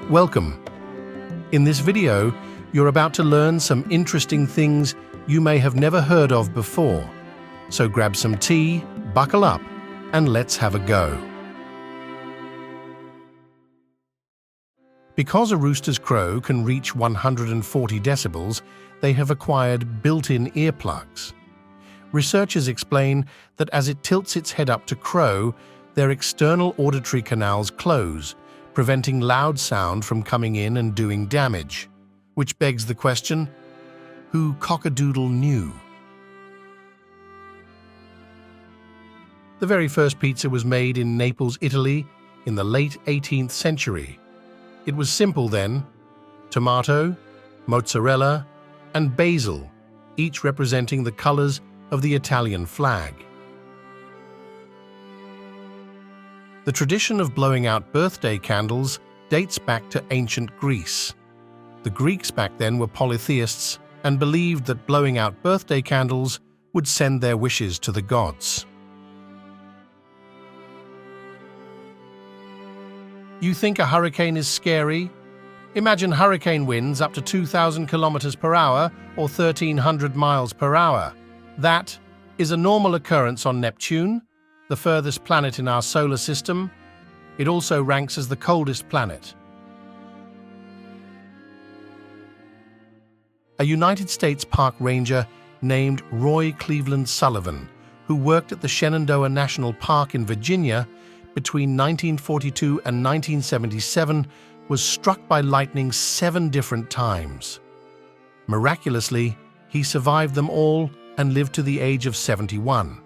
Welcome. In this video, you're about to learn some interesting things you may have never heard of before. So grab some tea, buckle up, and let's have a go. Because a rooster's crow can reach 140 decibels, they have acquired built-in earplugs. Researchers explain that as it tilts its head up to crow, their external auditory canals close, preventing loud sound from coming in and doing damage. Which begs the question, who cock-a-doodle knew? The very first pizza was made in Naples, Italy, in the late 18th century. It was simple then: tomato, mozzarella, and basil, each representing the colors of the Italian flag. The tradition of blowing out birthday candles dates back to ancient Greece. The Greeks back then were polytheists and believed that blowing out birthday candles would send their wishes to the gods. You think a hurricane is scary? Imagine hurricane winds up to 2,000 kilometers per hour or 1,300 miles per hour. That is a normal occurrence on Neptune, the furthest planet in our solar system. It also ranks as the coldest planet. A United States park ranger named Roy Cleveland Sullivan, who worked at the Shenandoah National Park in Virginia between 1942 and 1977, was struck by lightning 7 different times. Miraculously, he survived them all and lived to the age of 71.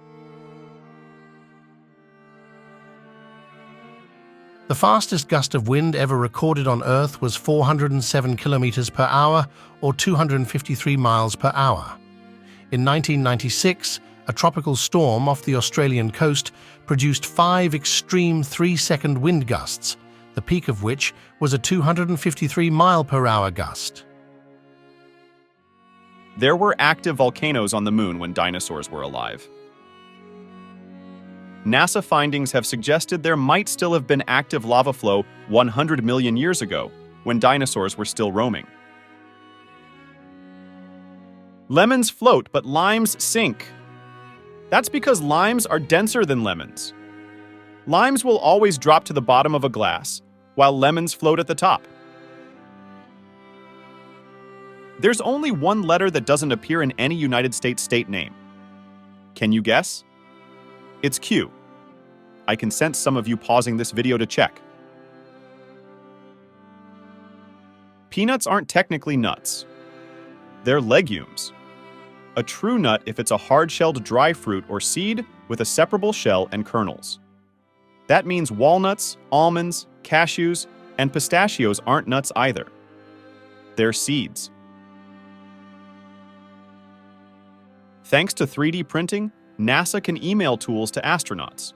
The fastest gust of wind ever recorded on Earth was 407 kilometers per hour or 253 miles per hour. In 1996, a tropical storm off the Australian coast produced 5 extreme 3-second wind gusts, the peak of which was a 253-mile-per-hour gust. There were active volcanoes on the moon when dinosaurs were alive. NASA findings have suggested there might still have been active lava flow 100 million years ago, when dinosaurs were still roaming. Lemons float, but limes sink. That's because limes are denser than lemons. Limes will always drop to the bottom of a glass, while lemons float at the top. There's only one letter that doesn't appear in any United States state name. Can you guess? It's Q. I can sense some of you pausing this video to check. Peanuts aren't technically nuts. They're legumes. A true nut if it's a hard-shelled dry fruit or seed with a separable shell and kernels. That means walnuts, almonds, cashews, and pistachios aren't nuts either. They're seeds. Thanks to 3D printing, NASA can email tools to astronauts.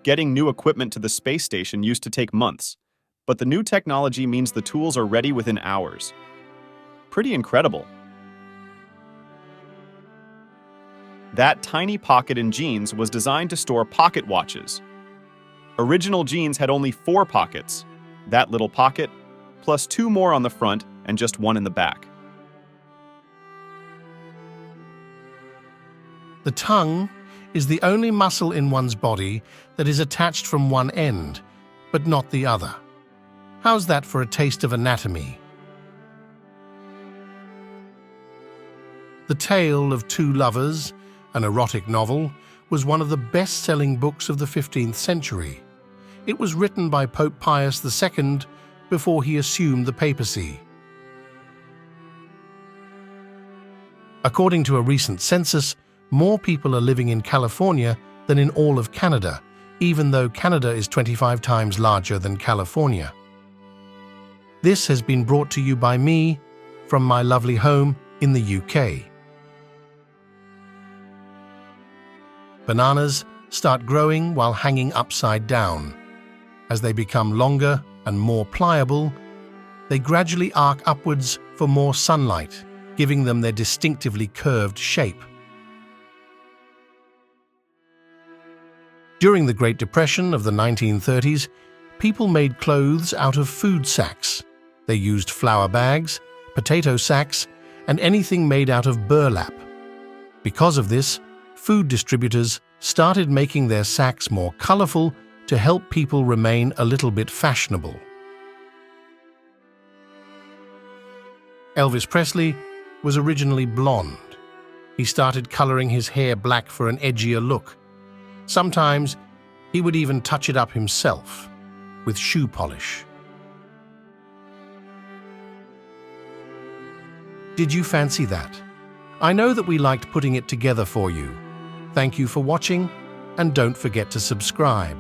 Getting new equipment to the space station used to take months, but the new technology means the tools are ready within hours. Pretty incredible. That tiny pocket in jeans was designed to store pocket watches. Original jeans had only 4 pockets, that little pocket, plus 2 more on the front and just 1 in the back. The tongue is the only muscle in one's body that is attached from one end, but not the other. How's that for a taste of anatomy? The Tale of Two Lovers, an erotic novel, was one of the best-selling books of the 15th century. It was written by Pope Pius II before he assumed the papacy. According to a recent census, more people are living in California than in all of Canada, even though Canada is 25 times larger than California. This has been brought to you by me from my lovely home in the UK. Bananas start growing while hanging upside down. As they become longer and more pliable, they gradually arc upwards for more sunlight, giving them their distinctively curved shape. During the Great Depression of the 1930s, People made clothes out of food sacks. They used flour bags, potato sacks, and anything made out of burlap. Because of this, food distributors started making their sacks more colorful to help people remain a little bit fashionable. Elvis Presley was originally blonde. He started coloring his hair black for an edgier look. Sometimes he would even touch it up himself with shoe polish. Did you fancy that? I know that we liked putting it together for you. Thank you for watching, and don't forget to subscribe.